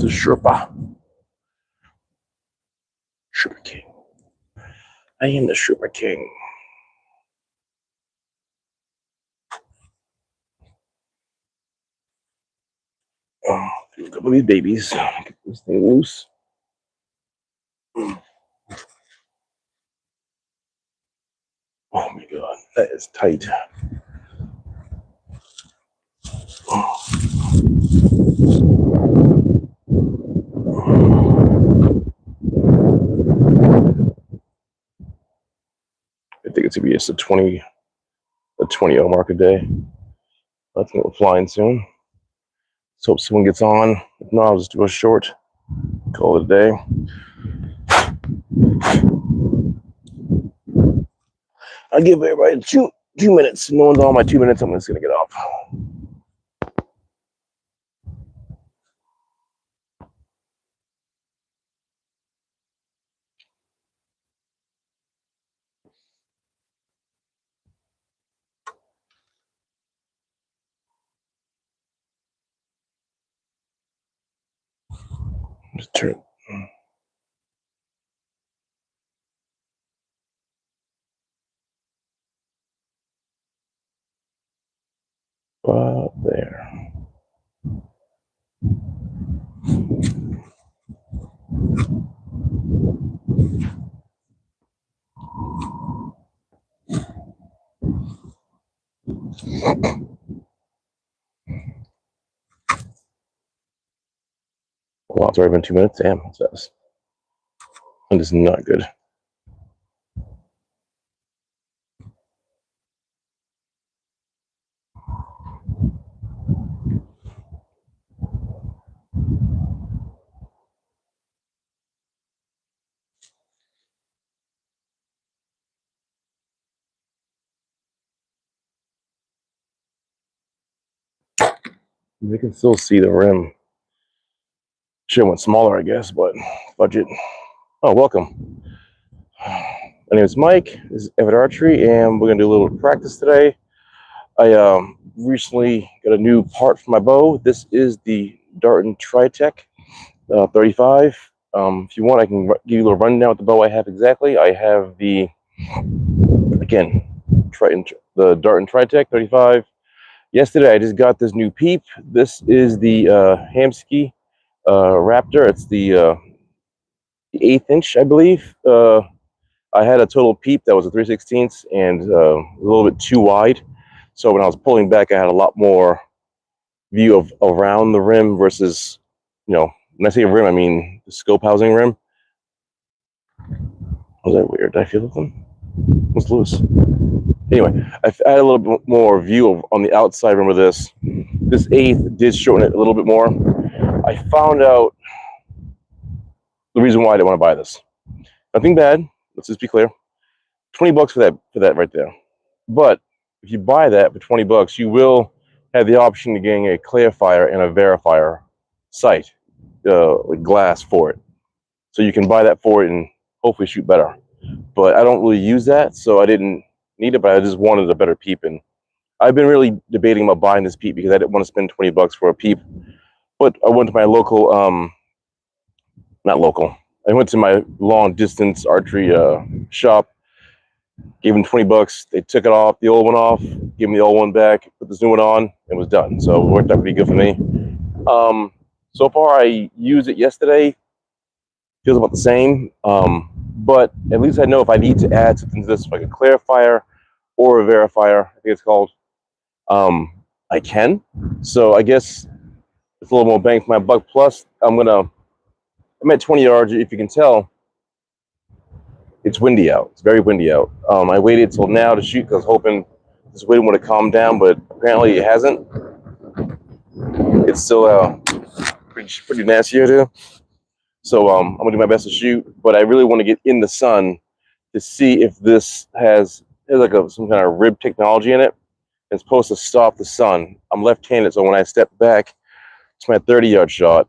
the Sherpa. Sherpa King. I am the Sherpa King. Oh, a couple of these babies. Get this thing loose. Oh my god, that is tight. I think it's gonna be just a 20 mark a day. I think we're flying soon. So hope someone gets on. If not, I'll just do a short. Call it a day. I'll give everybody two minutes. No one's on my 2 minutes. I'm just gonna get off. Just turn. There. Wow, it's already been 2 minutes. Damn, that's fast. That is not good. You can still see the rim. Should have went smaller, I guess, but budget. Oh, welcome. My name is Mike. This is Everitt Archery, and we're gonna do a little practice today. I recently got a new part for my bow. This is the Darton Tritech 35. If you want, I can give you a little rundown with the bow I have exactly. I have the, again, the Darton Tritech 35. Yesterday, I just got this new peep. This is the Hamsky Raptor. It's the 1/8 inch, I believe. I had a total peep that was a 3/16 and a little bit too wide. So when I was pulling back, I had a lot more view of around the rim versus, you know, when I say rim, I mean the scope housing rim. Was that weird? Did I feel something? What's loose? Anyway, I had a little bit more view on the outside rim of this. This 1/8 did shorten it a little bit more. I found out the reason why I didn't want to buy this. Nothing bad. Let's just be clear. 20 bucks for that right there. But if you buy that for 20 bucks, you will have the option of getting a clarifier and a verifier sight, like glass for it. So you can buy that for it and hopefully shoot better. But I don't really use that, so I didn't need it, but I just wanted a better peep. And I've been really debating about buying this peep because I didn't want to spend 20 bucks for a peep. But I went to my local, not local, I went to my long distance archery shop, gave them 20 bucks. They took it off, the old one off, gave me the old one back, put this new one on, and was done. So it worked out pretty good for me. So far, I used it yesterday. Feels about the same. But at least I know if I need to add something to this, like a clarifier or a verifier, I think it's called, I can. So I guess it's a little more bang for my buck. Plus, I'm at 20 yards. If you can tell, it's windy out. It's very windy out. I waited till now to shoot because I was hoping this wind would have calmed down, but apparently it hasn't. It's still pretty nasty here too. So I'm gonna do my best to shoot, but I really want to get in the sun to see if this has like some kind of rib technology in it. It's supposed to stop the sun. I'm left-handed, so when I step back to my 30-yard shot,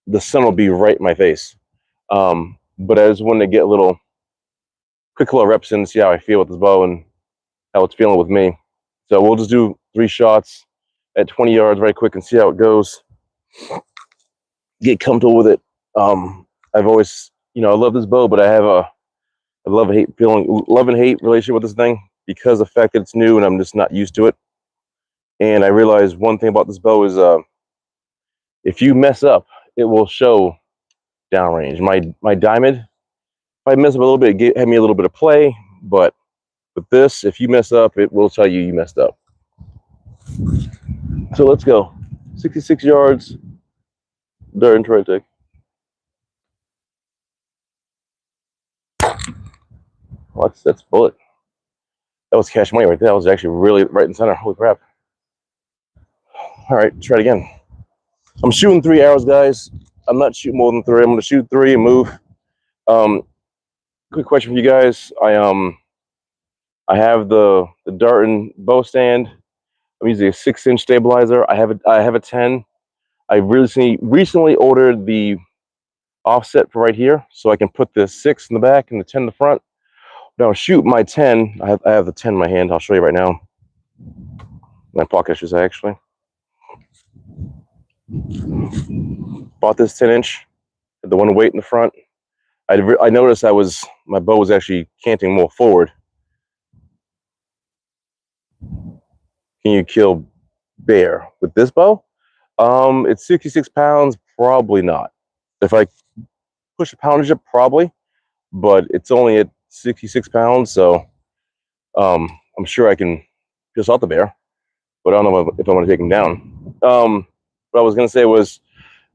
the sun will be right in my face. But I just wanted to get a quick little reps in to see how I feel with this bow and how it's feeling with me. So we'll just do 3 shots at 20 yards very quick and see how it goes. get comfortable with it. I've always, I love this bow, but I have a love and hate relationship with this thing because of the fact that it's new and I'm just not used to it. And I realized one thing about this bow is if you mess up, it will show downrange. My diamond, if I mess up a little bit, it had me a little bit of play, but with this, if you mess up, it will tell you messed up. So let's go. 66 yards, dart into right tick. Well, that's bullet. That was cash money right there. That was actually really right in center. Holy crap. All right, try it again. I'm shooting 3 arrows, guys. I'm not shooting more than 3. I'm going to shoot 3 and move. Quick question for you guys. I have the dart and bow stand. I'm using a 6-inch stabilizer. I have a 10. I recently ordered the offset for right here, so I can put the 6 in the back and the 10 in the front. Now shoot my 10. I have the 10 in my hand. I'll show you right now. My pocket, I should say, actually. Bought this 10-inch. The one weight in the front. I noticed my bow was actually canting more forward. Can you kill bear with this bow? It's 66 pounds. Probably not. If I push a poundage up, probably, but it's only at 66 pounds, so I'm sure I can piss off the bear, but I don't know if I want to take him down. What I was going to say was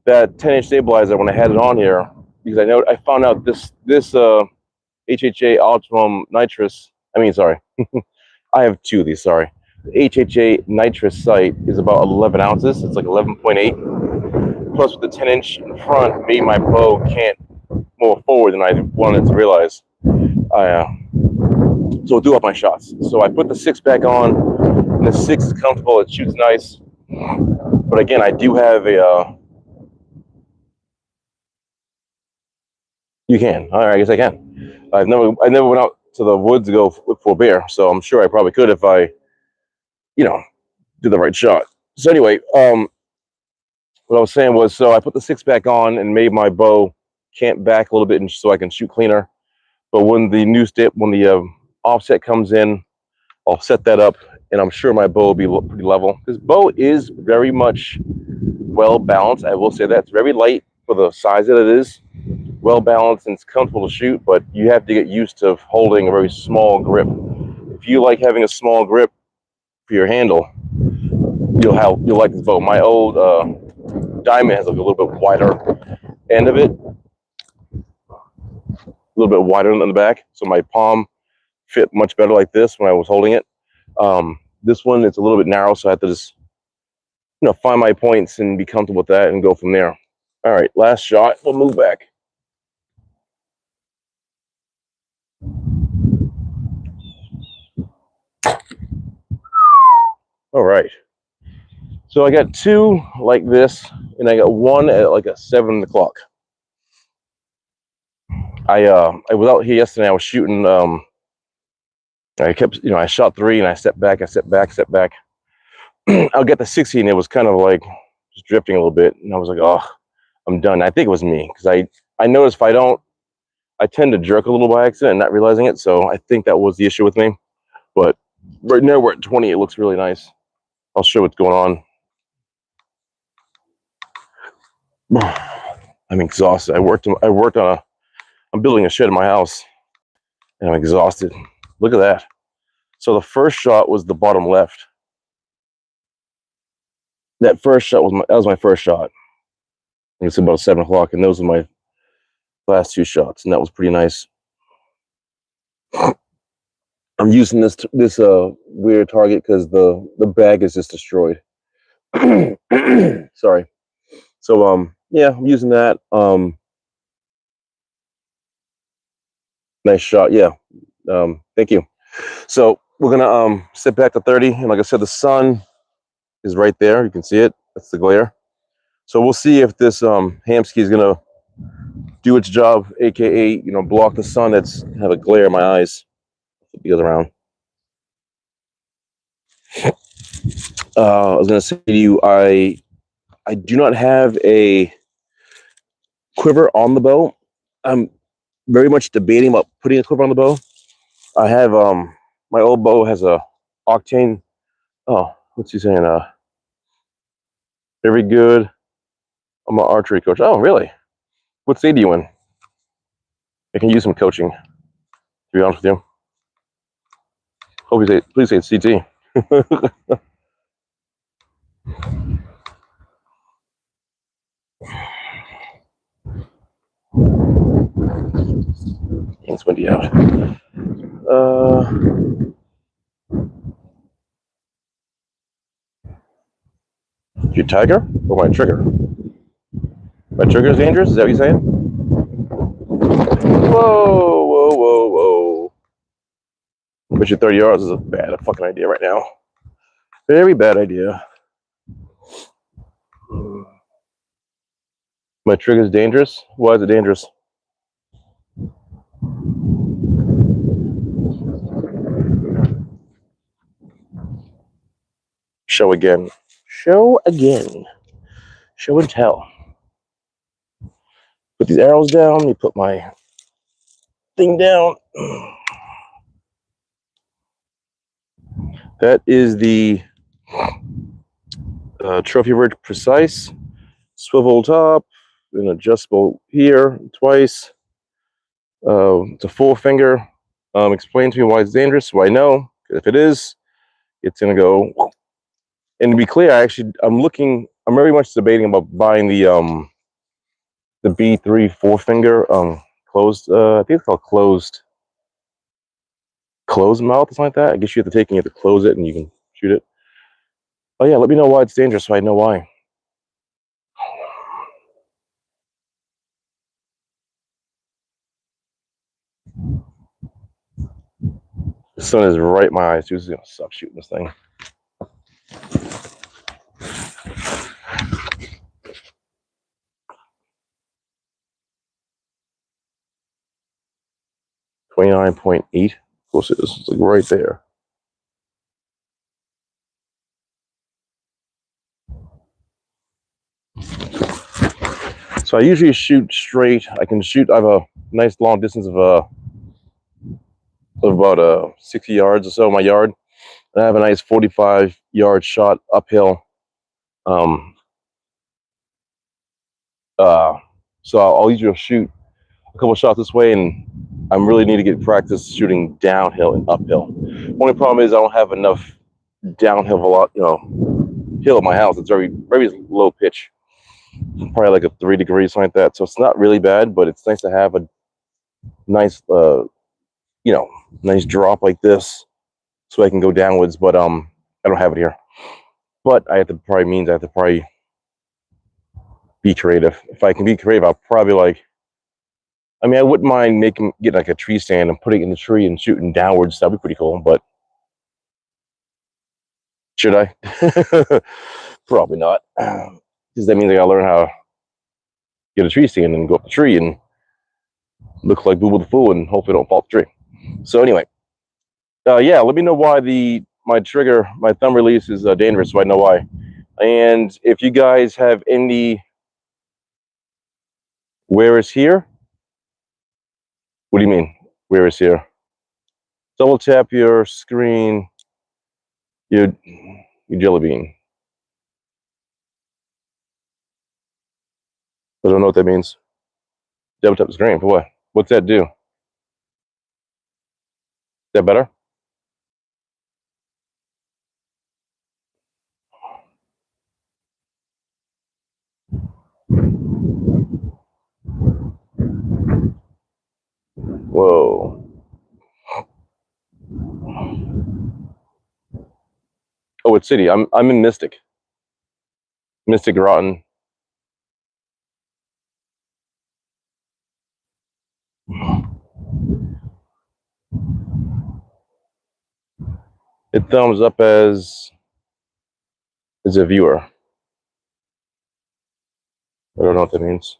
that 10-inch stabilizer, when I had it on here, because I found out this HHA Ultimum Nitrous, I have 2 of these, sorry. The HHA Nitrous sight is about 11 ounces. It's like 11.8. Plus, with the 10-inch in front, made my bow cant more forward than I wanted to realize. So it threw off my shots. So I put the 6 back on, and the 6 is comfortable. It shoots nice. But again, I do have a... You can. All right, I guess I can. I never went out to the woods to go look for a bear, so I'm sure I probably could if I, do the right shot. So anyway, what I was saying was, so I put the 6 back on and made my bow cant back a little bit so I can shoot cleaner. But when the offset comes in, I'll set that up, and I'm sure my bow will be pretty level. This bow is very much well balanced. I will say that it's very light for the size that it is. Well balanced and it's comfortable to shoot, but you have to get used to holding a very small grip. If you like having a small grip for your handle, you'll like this bow. My old diamond has a little bit wider end of it, a little bit wider in the back, so my palm fit much better like this when I was holding it. This one, it's a little bit narrow, so I have to just find my points and be comfortable with that and go from there. All right, last shot. We'll move back. All right. So I got 2 like this, and I got 1 at like a 7 o'clock. I was out here yesterday. I was shooting. I shot 3 and I stepped back. Step back. I'll get the 16. It was kind of like just drifting a little bit, and I was like, oh, I'm done. I think it was me because I noticed if I don't, I tend to jerk a little by accident, not realizing it. So I think that was the issue with me. But right now we're at 20. It looks really nice. I'll show what's going on. I'm exhausted. I'm building a shed in my house, and I'm exhausted. Look at that. So the first shot was the bottom left. That was my first shot. It's about 7 o'clock, and those are my last 2 shots, and that was pretty nice. I'm using this weird target because the bag is just destroyed. Sorry. So yeah, I'm using that. Nice shot. Yeah. Thank you. So we're gonna sit back to 30, and like I said, the sun is right there. You can see it. That's the glare. So we'll see if this Hamskea is gonna do its job, aka block the sun that's have a glare in my eyes. Flip the other around. I was gonna say to you, I do not have a quiver on the bow. I'm very much debating about putting a quiver on the bow. I have my old bow has a octane. Oh, what's he saying? Very good. I'm an archery coach. Oh, really? What state do you in? I can use some coaching. To be honest with you. Hope you say, please say it's CT. It's windy out. Your tiger or my trigger? My trigger is dangerous. Is that what you're saying? Whoa, whoa, whoa, whoa! But your 30 yards is a fucking idea right now. Very bad idea. My trigger is dangerous. Why is it dangerous? Show again. Show again. Show and tell. Put these arrows down. Let me put my thing down. That is the Trophy Everitt Precise. Swivel top. An adjustable here twice. It's a 4-finger. Explain to me why it's dangerous. Well, I know. If it is, it's going to go. And to be clear, I'm very much debating about buying the B3 4-finger closed. I think it's called closed mouth or something like that. I guess you have to you have to close it and you can shoot it. Oh yeah, let me know why it's dangerous so I know why. The sun is right in my eyes. Who's gonna stop shooting this thing? $29.8. Of course it is. It's like right there. So I usually shoot straight. I have a nice long distance of about 60 yards or so in my yard. And I have a nice 45-yard shot uphill. So I'll usually shoot a couple shots this way, and I really need to get practice shooting downhill and uphill. Only problem is I don't have enough downhill hill at my house. It's very, very low pitch, probably like a 3 degrees, something like that. So it's not really bad, but it's nice to have a nice, nice drop like this, so I can go downwards. But I don't have it here. But I have to probably be creative. If I can be creative, I'll probably I wouldn't mind getting like a tree stand and putting it in the tree and shooting downwards. That'd be pretty cool. But should I? Probably not. Because that means I gotta learn how to get a tree stand and go up the tree and look like Boo Boo the Fool and hopefully don't fall off the tree. So anyway, yeah, let me know why my thumb release is dangerous, so I know why. And if you guys have any where is here? What do you mean? Where is here? Double tap your screen, your jelly bean. I don't know what that means. Double tap the screen for what? What's that do? Is that better? Whoa. Oh, what city? I'm in Mystic. Mystic Rotten. It thumbs up as a viewer. I don't know what that means.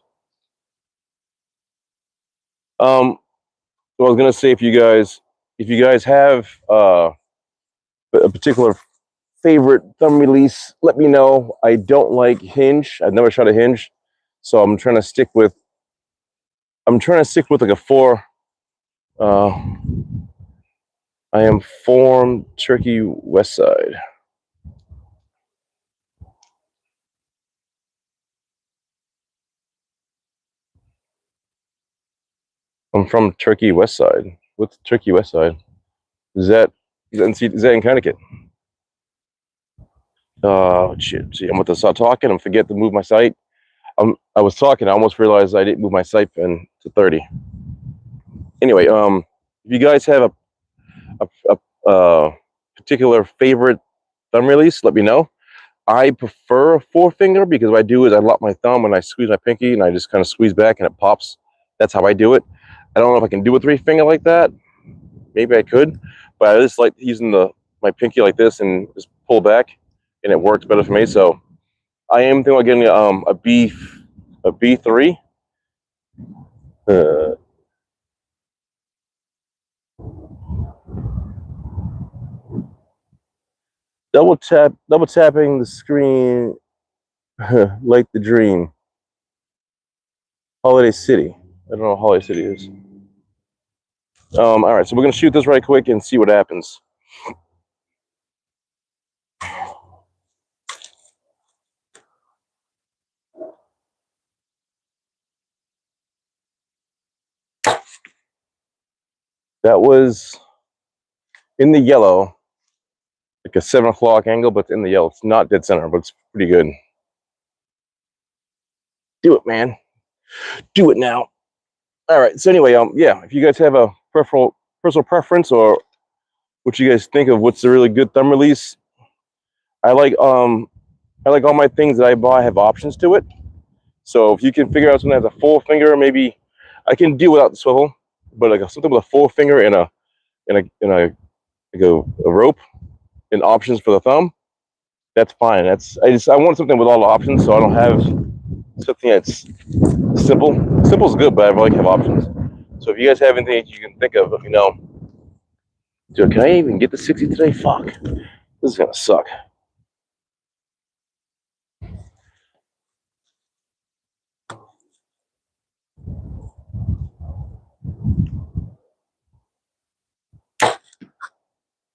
Well, I was gonna say if you guys have a particular favorite thumb release, let me know. I don't like hinge. I've never shot a hinge, so I'm trying to stick with I'm trying to stick with like a 4. I am from Turkey West Side. I'm from Turkey West Side. What's Turkey West Side? Is that in Connecticut? Oh shit! See, I'm about to start talking. I'm forget to move my site. I was talking. I almost realized I didn't move my site pin to 30. Anyway, if you guys have a particular favorite thumb release, let me know. I prefer a 4-finger because what I do is I lock my thumb and I squeeze my pinky and I just kind of squeeze back and it pops. That's how I do it. I don't know if I can do a 3-finger like that. Maybe I could, but I just like using my pinky like this and just pull back, and it works better for me. So I am thinking about getting a B3. Uh, double tapping the screen like the dream. Holiday City. I don't know what Holiday City is. All right, so we're gonna shoot this right quick and see what happens. That was in the yellow, like a 7 o'clock angle, but in the yellow. It's not dead center, but it's pretty good. Do it, man. Do it now. All right. So anyway, yeah. If you guys have a personal preference or what you guys think of what's a really good thumb release, I like all my things that I buy have options to it. So if you can figure out something that has a 4-finger, maybe I can deal without the swivel, but like something with a 4-finger and a rope and options for the thumb, that's fine. I want something with all the options, so I don't have something that's simple. Simple's good, but I like to have options. So if you guys have anything that you can think of, let me know. Dude, can I even get the 60 today? Fuck. This is gonna suck.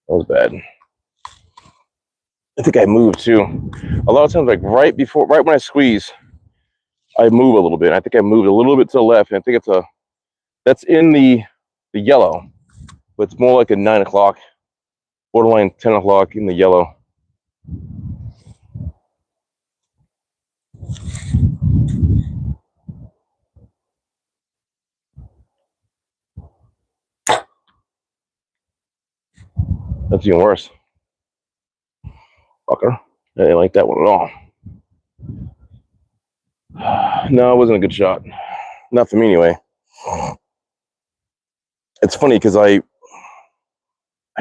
That was bad. I think I moved too. A lot of times, like right when I squeeze, I move a little bit. I think I moved a little bit to the left, and I think that's in the yellow, but it's more like a 9 o'clock, borderline 10 o'clock in the yellow. That's even worse. Fucker. I didn't like that one at all. No, it wasn't a good shot. Not for me anyway. It's funny because I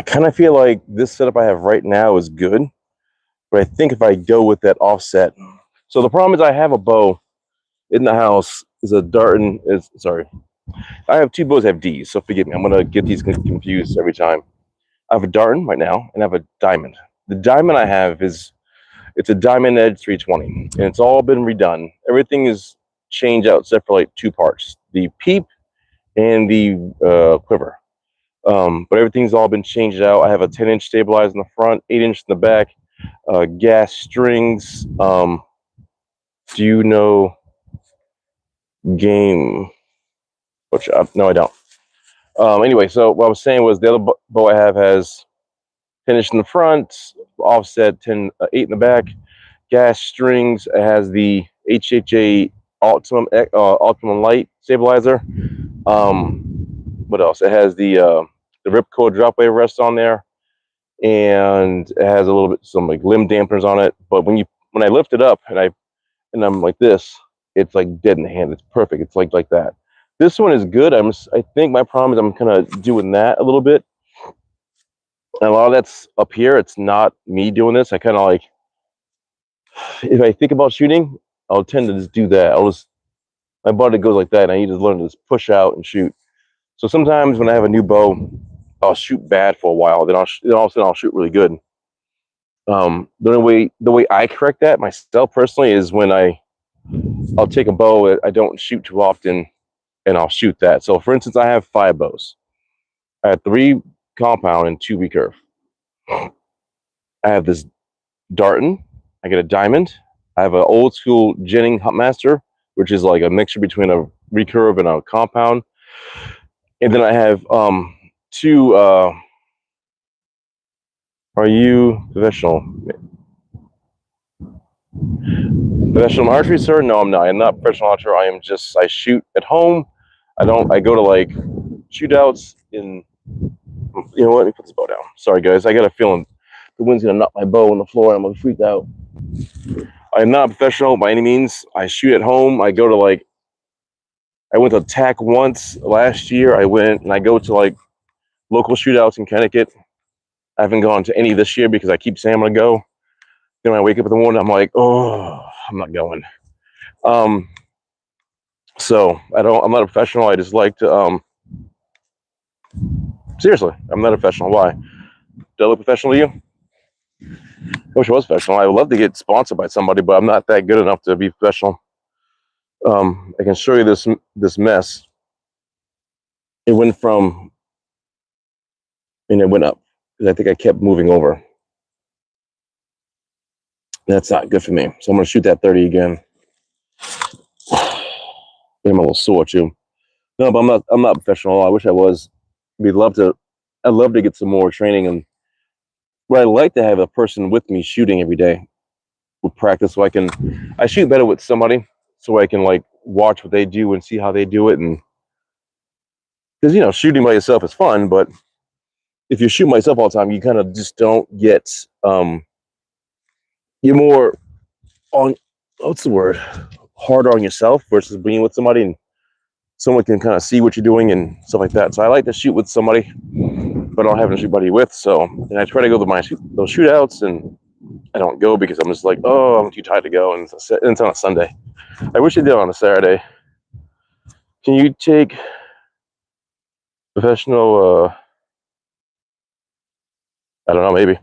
kind of feel like this setup I have right now is good, but I think if I go with that offset. So the problem is I have a bow in the house. Is a Darton. I have 2 bows that have D's, so forgive me. I'm gonna get these confused every time. I have a Darton right now, and I have a diamond. The diamond I have it's a diamond edge 320, and it's all been redone. Everything is changed out except for like 2 parts: the peep and the quiver. But everything's all been changed out. I have a 10-inch stabilizer in the front, 8-inch in the back, gas strings. Do you know game? Which no, I don't. Anyway, so what I was saying was the other bow I have has 10-inch in the front, offset 8 in the back, gas strings. It has the HHA Optimum Light stabilizer. What else? It has the Ripcord dropway rest on there, and it has a little bit some like limb dampeners on it. But when I lift it up and I'm like this, it's like dead in the hand. It's perfect. It's like that. This one is good. I think my problem is I'm kind of doing that a little bit. And a lot of that's up here. It's not me doing this. I kind of like, if I think about shooting, I'll tend to just do that. My body goes like that, and I need to learn to just push out and shoot. So sometimes when I have a new bow, I'll shoot bad for a while. Then all of a sudden I'll shoot really good. The way I correct that myself personally is when I'll take a bow I don't shoot too often, and I'll shoot that. So for instance, I have 5 bows. I have 3 compound and 2 recurve. I have this Darton. I get a diamond. I have an old school Jennings Huntmaster, which is like a mixture between a recurve and a compound. And then I have 2 are you professional archery, sir? No, I'm not. I'm not professional archer. I shoot at home. I go to like shootouts in, you know what, let me put this bow down. Sorry guys, I got a feeling the wind's gonna knock my bow on the floor and I'm gonna freak out. I'm not a professional by any means. I shoot at home. I went to TAC once last year. I go to like local shootouts in Connecticut. I haven't gone to any this year because I keep saying I'm gonna go. Then when I wake up in the morning, I'm like, oh, I'm not going. So I'm not a professional. I just like to, seriously, I'm not a professional. Why? Do I look professional to you? I wish I was professional. I would love to get sponsored by somebody, but I'm not that good enough to be professional. I can show you this mess. It went from, and it went up because I think I kept moving over. That's not good for me. So I'm gonna shoot that 30 again. I'm a little sore too. No, but I'm not professional. I wish I was. I'd love to get some more training, and what I like to have a person with me shooting every day with practice, so I shoot better with somebody, so I can like watch what they do and see how they do it. And because, you know, shooting by yourself is fun, but if you shoot by yourself all the time, you kind of just don't get you're more on, what's the word, harder on yourself versus being with somebody and someone can kind of see what you're doing and stuff like that. So I like to shoot with somebody, but I don't have anybody with. So, and I try to go to those shootouts, and I don't go because I'm just like, oh, I'm too tired to go, and it's on a Sunday. I wish I did on a Saturday. Can you take professional? I don't know, maybe.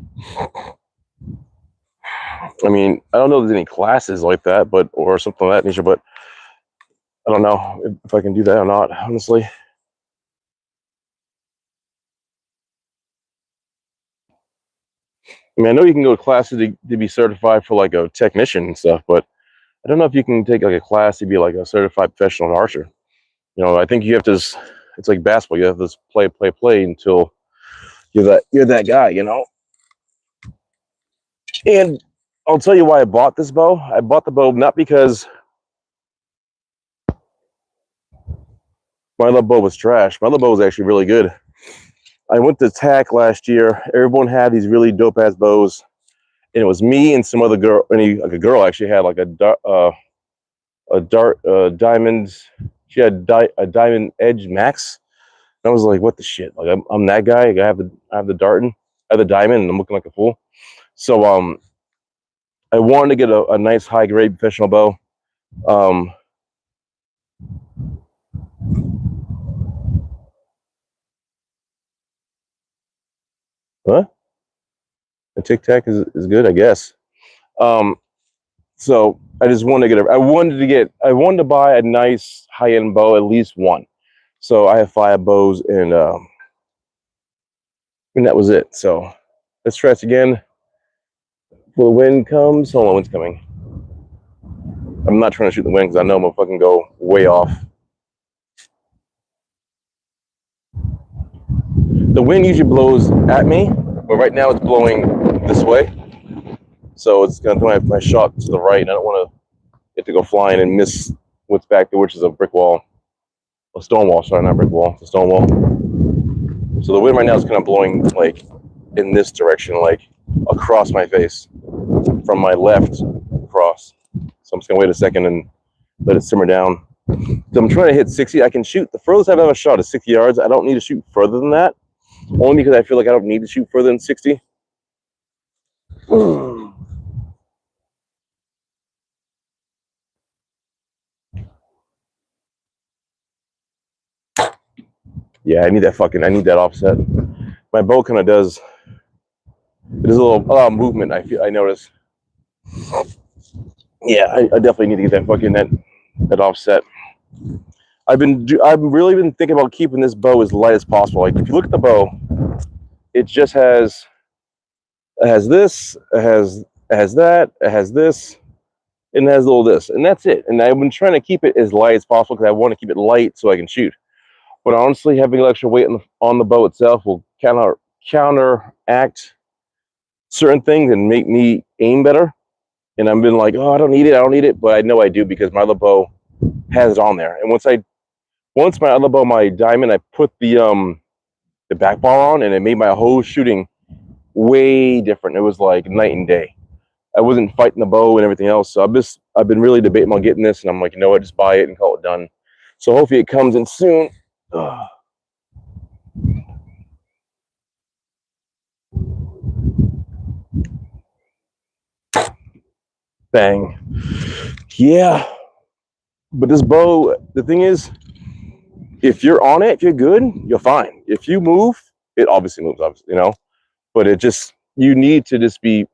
I mean, I don't know if there's any classes like that, or something of that nature, but I don't know if I can do that or not, honestly. I mean, I know you can go to classes to be certified for like a technician and stuff, but I don't know if you can take like a class to be like a certified professional archer. You know, I think you have to, it's like basketball. You have to play until you're that guy, you know? And I'll tell you why I bought this bow. I bought the bow not because my other bow was trash. My other bow was actually really good. I went to TAC last year. Everyone had these really dope ass bows, and it was me and some other girl. Like a girl actually had like a diamond. She had a diamond edge max. And I was like, what the shit? Like I'm that guy. I have the Darton, I have the diamond, and I'm looking like a fool. So I wanted to get a nice high grade professional bow. Huh? The Tic Tac is good, I guess. So I just wanted to I wanted to buy a nice high end bow, at least one. So I have 5 bows, and that was it. So let's try this again. Before the wind comes, hold on, wind's coming. I'm not trying to shoot the wind because I know I'm gonna fucking go way off. The wind usually blows at me, but right now it's blowing this way. So it's gonna throw my shot to the right, and I don't want it to go flying and miss what's back there, which is a brick wall. A stone wall, sorry, not brick wall, it's a stone wall. So the wind right now is kind of blowing like in this direction, like across my face, from my left across. So I'm just gonna wait a second and let it simmer down. So I'm trying to hit 60. I can shoot, the furthest I've ever shot is 60 yards. I don't need to shoot further than that, only because I feel like I don't need to shoot further than 60. Yeah, I need that offset. My bow kind of does, there's a little movement I notice. Yeah, I definitely need to get that offset. I've really been thinking about keeping this bow as light as possible. Like if you look at the bow, it just has this, it has that, it has this, and it has a little this, and that's it. And I've been trying to keep it as light as possible because I want to keep it light so I can shoot. But honestly, having an extra weight on the bow itself will counteract certain things and make me aim better. And I've been like, oh, I don't need it, but I know I do because my other bow has it on there. And once my other bow, my diamond, I put the back bar on, and it made my whole shooting way different. It was like night and day. I wasn't fighting the bow and everything else. So I've been really debating on getting this, and I'm like, you know what, just buy it and call it done. So hopefully it comes in soon. Ugh. Bang. Yeah. But this bow, the thing is, if you're on it, if you're good, you're fine. If you move, it obviously moves, you know. But it just, you need to just be,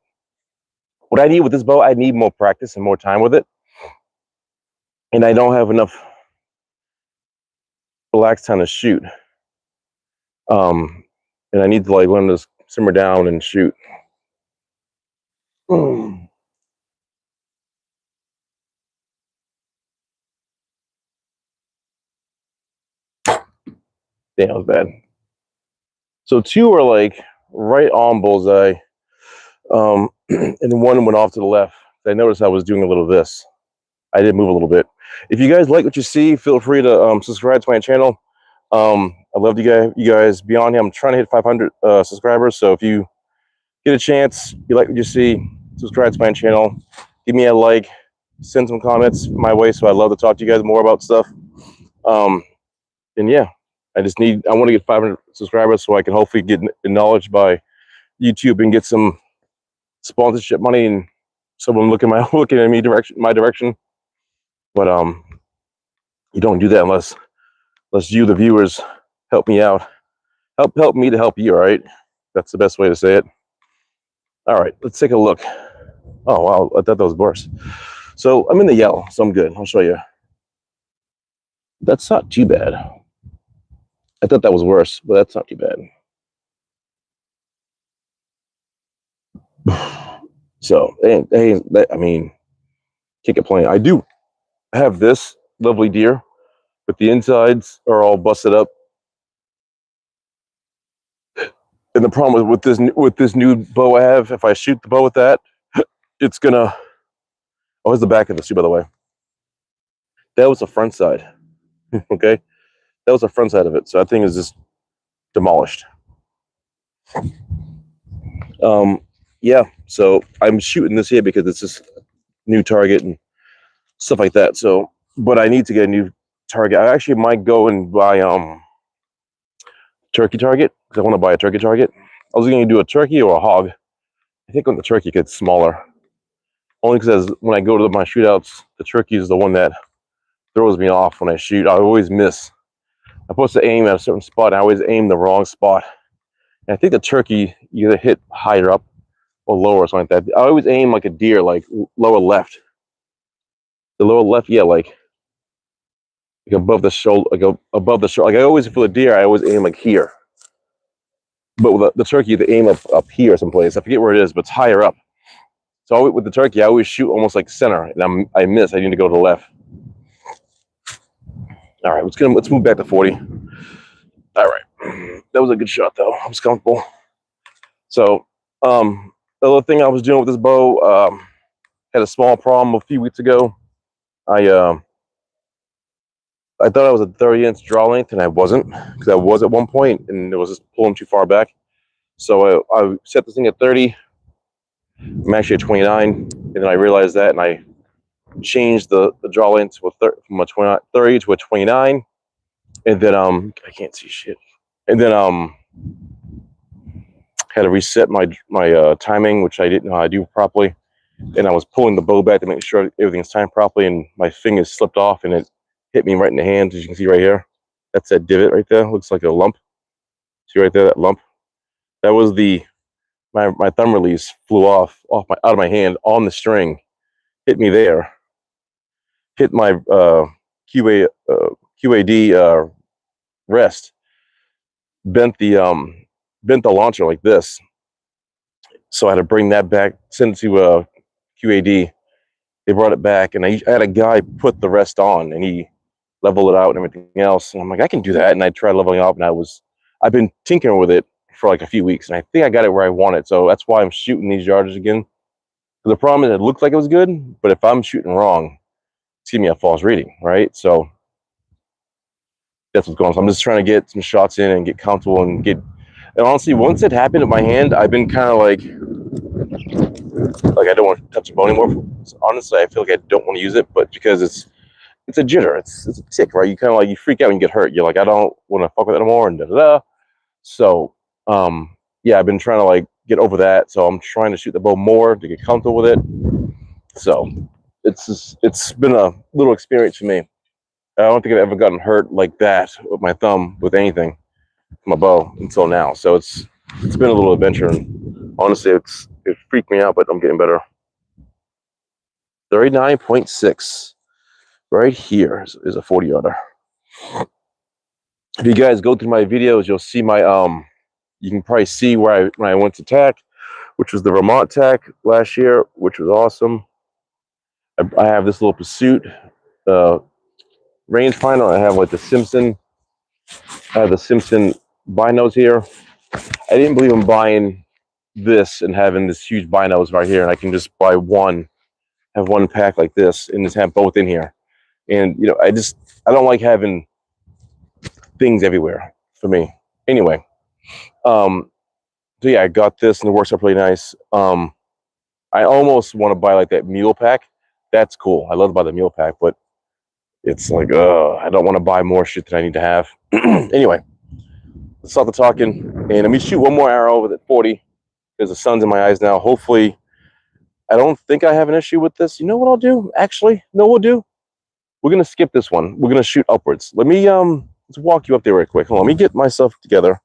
what I need with this bow, I need more practice and more time with it. And I don't have enough relaxed time to shoot. And I need to like learn to simmer down and shoot. Damn, that was bad. So two are like right on bullseye. And one went off to the left. I noticed I was doing a little of this. I did move a little bit. If you guys like what you see, feel free to subscribe to my channel. I love you guys be on here. I'm trying to hit 500 subscribers. So if you get a chance, you like what you see, subscribe to my channel, give me a like, send some comments my way. So I love to talk to you guys more about stuff. And yeah, I want to get 500 subscribers so I can hopefully get acknowledged by YouTube and get some sponsorship money and someone looking at me my direction. But you don't do that unless you, the viewers, help me out. Help me to help you, all right? That's the best way to say it. All right, let's take a look. Oh, wow, I thought that was worse. So I'm in the yellow, so I'm good. I'll show you. That's not too bad. I thought that was worse, but that's not too bad. So, I mean, can't complain. I do have this lovely deer, but the insides are all busted up. And the problem with this new bow I have, if I shoot the bow with that, it's gonna. Oh, here's the back of the shoe, by the way. That was the front side. Okay, that was the front side of it. So that thing is just demolished. Yeah. So I'm shooting this here because it's just new target and stuff like that. So, but I need to get a new target. I actually might go and buy turkey target because I want to buy a turkey target. I was going to do a turkey or a hog. I think on the turkey gets smaller. Only because when I go to my shootouts, the turkey is the one that throws me off when I shoot. I always miss. I'm supposed to aim at a certain spot, and I always aim the wrong spot. And I think the turkey you either hit higher up or lower or something like that. I always aim like a deer, like lower left. The lower left, yeah, like above the shoulder, above the shoulder. Like I always, for the deer, I always aim like here. But with the turkey, they aim up here someplace. I forget where it is, but it's higher up. So with the turkey, I always shoot almost like center, and I miss. I need to go to the left. All right, let's move back to 40. All right, that was a good shot though. I was comfortable. So the other thing I was doing with this bow, had a small problem a few weeks ago. I thought I was a 30-inch draw length, and I wasn't, because I was at one point, and it was just pulling too far back. So I set this thing at 30. I'm actually at 29, and then I realized that, and I changed the draw length from a 30 to a 29, and then I can't see shit, and then had to reset my timing, which I didn't know how to do properly, and I was pulling the bow back to make sure everything's timed properly, and my fingers slipped off, and it hit me right in the hand, as you can see right here. That's that divot right there. Looks like a lump. See right there, that lump. That was my thumb release flew out of my hand on the string, hit me there, hit my QAD rest bent the launcher like this. So I had to bring that back, send it to QAD. They brought it back, and I had a guy put the rest on, and he leveled it out and everything else. And I'm like, I can do that. And I tried leveling up, and I've been tinkering with it for like a few weeks, and I think I got it where I want it. So that's why I'm shooting these yardages again. The problem is it looked like it was good, but if I'm shooting wrong, it's giving me a false reading, right? So that's what's going on. So I'm just trying to get some shots in and get comfortable and get. And honestly, once it happened at my hand, I've been kind of like I don't want to touch the bow anymore. So honestly, I feel like I don't want to use it, but because it's a jitter, it's a tick, right? You kind of like you freak out and you get hurt. You're like, I don't want to fuck with it anymore, and da da da. So yeah, I've been trying to like get over that. So I'm trying to shoot the bow more to get comfortable with it. So it's been a little experience for me. I don't think I've ever gotten hurt like that with my thumb with anything, my bow, until now. So it's been a little adventure, and honestly, it freaked me out, but I'm getting better. 39.6 right here is a 40 yarder. If you guys go through my videos, you'll see my you can probably see where when I went to TAC, which was the Vermont TAC last year, which was awesome. I have this little Pursuit rangefinder. I have like the Simpson. I have the Simpson binos here. I didn't believe in buying this and having this huge binos right here, and I can just buy one, have one pack like this, and just have both in here. And you know, I don't like having things everywhere for me. Anyway, so yeah, I got this, and it works out really nice. I almost want to buy like that mule pack. That's cool. I love to buy the mule pack, but it's like, I don't want to buy more shit that I need to have. Anyway, let's stop the talking, and let me shoot one more arrow with it 40 because the sun's in my eyes now. Hopefully, I don't think I have an issue with this. You know what I'll do? Actually, no, we'll do. We're gonna skip this one. We're gonna shoot upwards. Let me let's walk you up there real quick. Hold on, let me get myself together.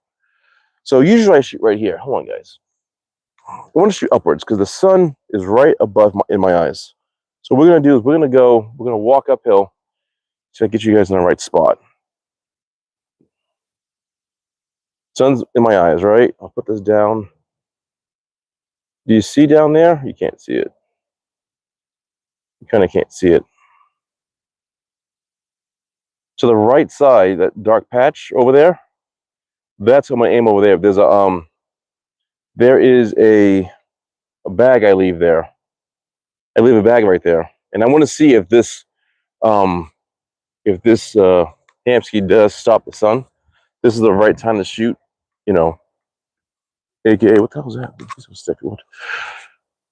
So usually I shoot right here. Hold on, guys. I want to shoot upwards because the sun is right above in my eyes. So what we're gonna do is we're gonna walk uphill to get you guys in the right spot. Sun's in my eyes, right? I'll put this down. Do you see down there? You can't see it. You kind of can't see it. To the right side, that dark patch over there, that's what I'm gonna aim over there. There's there is a bag I leave there. I leave a bag right there, and I want to see if this Hamsky does stop the sun. This is the right time to shoot. You know, AKA what the hell is that? This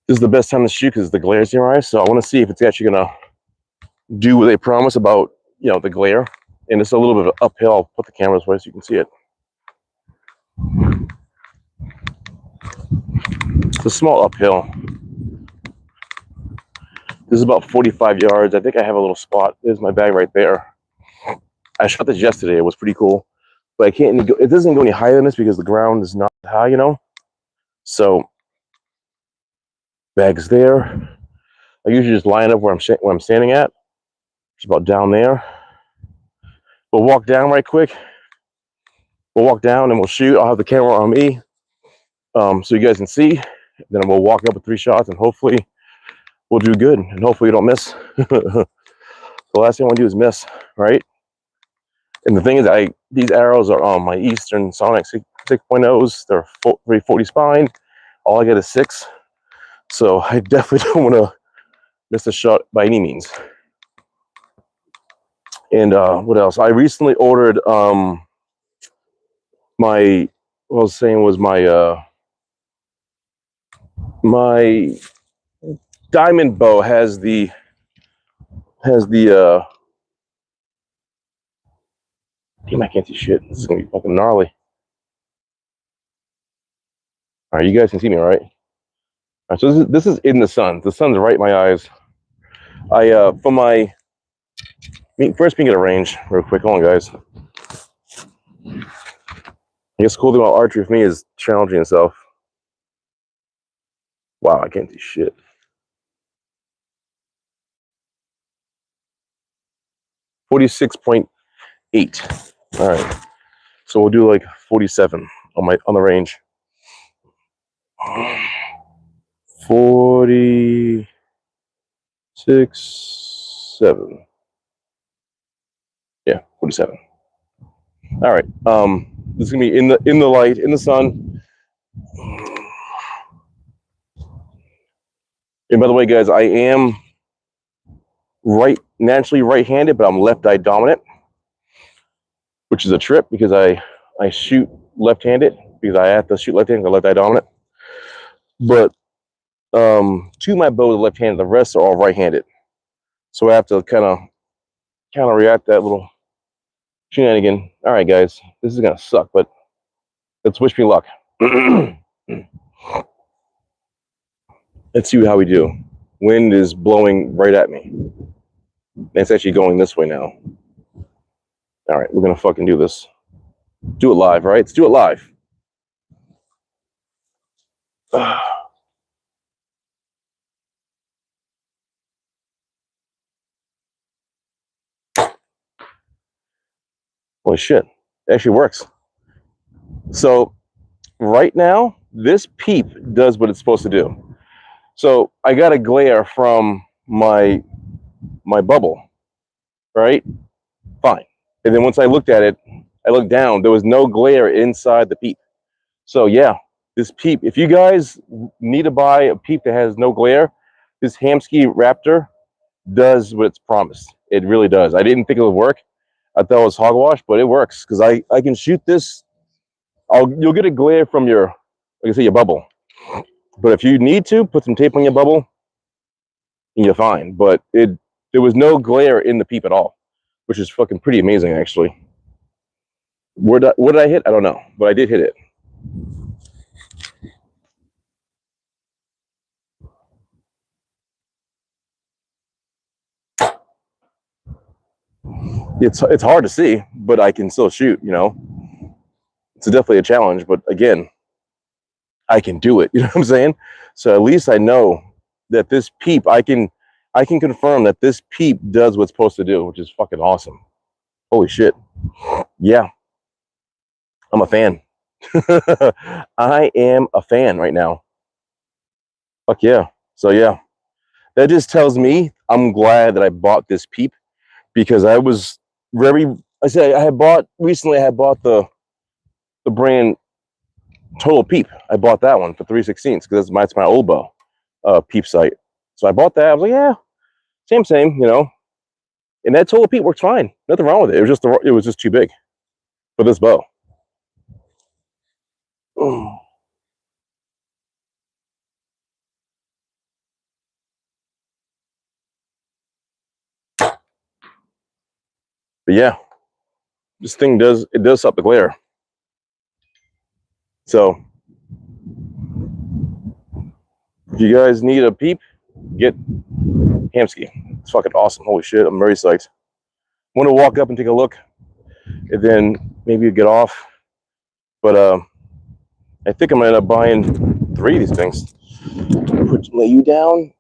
is the best time to shoot because the glare's in your eyes. So I want to see if it's actually gonna do what they promise about the glare. And it's a little bit of uphill. I'll put the camera this way so you can see it. It's a small uphill. This is about 45 yards. I think I have a little spot. There's my bag right there. I shot this yesterday. It was pretty cool. But I can't go, it doesn't go any higher than this because the ground is not high, So, bag's there. I usually just line up where I'm standing at. It's about down there. We'll walk down right quick. We'll walk down and we'll shoot. I'll have the camera on me so you guys can see. Then we'll walk up with 3 shots and hopefully we'll do good. And hopefully you don't miss. The last thing I want to do is miss, right? And the thing is, these arrows are on my Eastern Sonic 6.0s. They're 340 spine. All I get is 6. So I definitely don't want to miss a shot by any means. And what else? I recently ordered my my diamond bow has the damn, I can't see shit. This is gonna be fucking gnarly. All right, you guys can see me, right? All right, so this is in the sun. The sun's right in my eyes. For my first being at a range real quick. Hold on, guys. I guess the cool thing about archery for me is challenging itself. Wow, I can't see shit. 8. All right. So we'll do like 47 on the range. 46, 7. Yeah, 47. All right. This is gonna be in the light, in the sun. And by the way, guys, I am naturally right-handed, but I'm left-eye dominant, which is a trip because I shoot left-handed because I have to shoot left-handed, left-eye dominant. But two my bows are left-handed, the rest are all right-handed. So I have to kind of react that little shenanigan. All right, guys, this is gonna suck, but let's wish me luck. Let's see how we do. Wind is blowing right at me. It's actually going this way now. All right, we're gonna fucking do this. Do it live, right? Let's do it live. Holy shit, it actually works. So right now, this peep does what it's supposed to do. So I got a glare from my bubble, right? Fine. And then once I looked at it, I looked down, there was no glare inside the peep. So yeah, this peep, if you guys need to buy a peep that has no glare, this Hamsky Raptor does what it's promised. It really does. I didn't think it would work. I thought it was hogwash, but it works because I can shoot this. You'll get a glare from your, like I say, your bubble. But if you need to, put some tape on your bubble and you're fine. But there was no glare in the peep at all, which is fucking pretty amazing, actually. What did I hit? I don't know, but I did hit it. It's hard to see, but I can still shoot, you know. It's definitely a challenge, but again, I can do it. You know what I'm saying? So at least I know that this peep, I can confirm that this peep does what's supposed to do, which is fucking awesome. Holy shit. Yeah. I'm a fan. I am a fan right now. Fuck yeah. So yeah. That just tells me I'm glad that I bought this peep because I was I had bought the brand Total Peep. I bought that one for 3/16 because that's my old bow peep sight. So I bought that. I was like, yeah, same, you know. And that Total Peep works fine. Nothing wrong with it. It was just too big for this bow. But yeah, this thing does stop the glare. So if you guys need a peep, get Hamsky. It's fucking awesome. Holy shit, I'm very psyched. I want to walk up and take a look, and then maybe get off. But I think I'm gonna end up buying 3 of these things. Lay you down.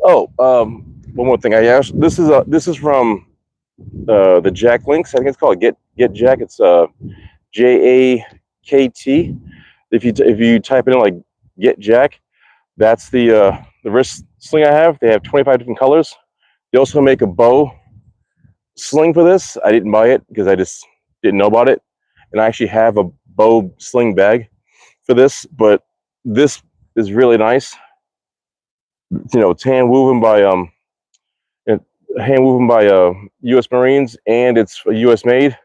Oh, one more thing. This is from the Jack Links. I think it's called Get Jack. It's JAKT. If you type it in like Get Jack, that's the wrist sling I have. They have 25 different colors. They also make a bow sling for this. I didn't buy it because I just didn't know about it. And I actually have a bow sling bag for this, but this is really nice. You know, it's hand woven by U.S. Marines, and it's a U.S. made.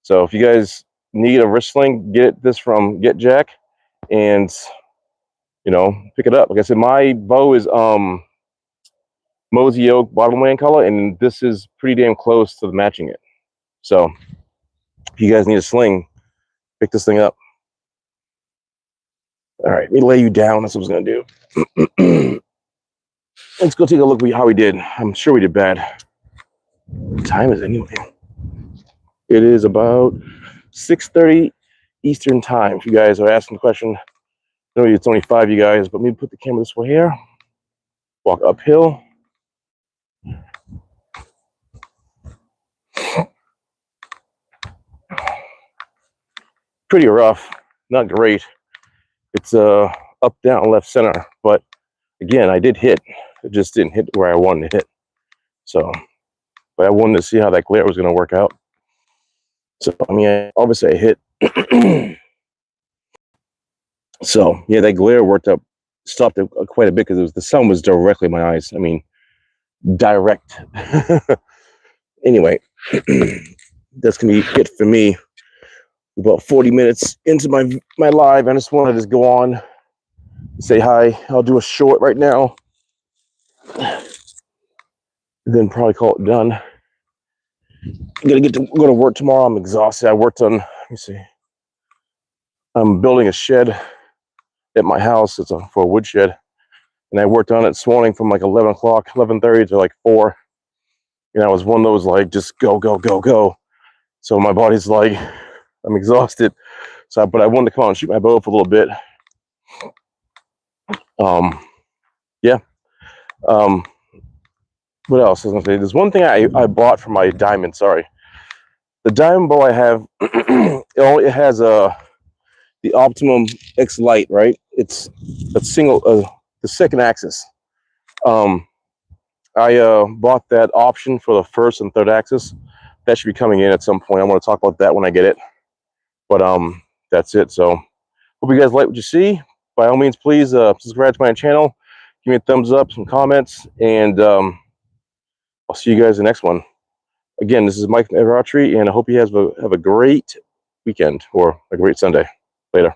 So if you guys need a wrist sling, get this from Get Jack, and you know, pick it up. Like I said, my bow is Mosey Oak bottomland color, and this is pretty damn close to matching it. So if you guys need a sling, pick this thing up. All right, let me lay you down. That's what I was gonna do. Let's go take a look at how we did. I'm sure we did bad. What time is it anyway? It is about 6:30 Eastern time. If you guys are asking the question, I know it's only 5 of you guys, but let me put the camera this way here. Walk uphill. pretty rough, not great. It's up, down, left, center. But again, I did hit. It just didn't hit where I wanted to hit. So, but I wanted to see how that glare was going to work out. So, I mean, obviously I hit. So, yeah, that glare worked up, stopped it quite a bit because the sun was directly in my eyes. I mean, direct. Anyway, that's going to be it for me. About 40 minutes into my live. I just wanted to go on, say hi. I'll do a short right now, then probably call it done. I'm gonna go to work tomorrow. I'm exhausted. I worked on, let me see, I'm building a shed at my house. It's for a wood shed, and I worked on it this morning from like 11 o'clock, 11:30 to like 4. And I was one of those like just go, go, go, go. So my body's like, I'm exhausted. So, but I wanted to come on and shoot my bow for a little bit. Yeah. What else was I gonna say? There's one thing I bought for my diamond. Sorry, the diamond bow I have. it has the Optimum X Lite, right? It's a single, the second axis. I bought that option for the first and third axis. That should be coming in at some point. I want to talk about that when I get it. But that's it. So hope you guys like what you see. By all means, please subscribe to my channel. Give me a thumbs up, some comments, and I'll see you guys in the next one. Again, this is Mike from Everitt Archery, and I hope you guys have a great weekend or a great Sunday. Later.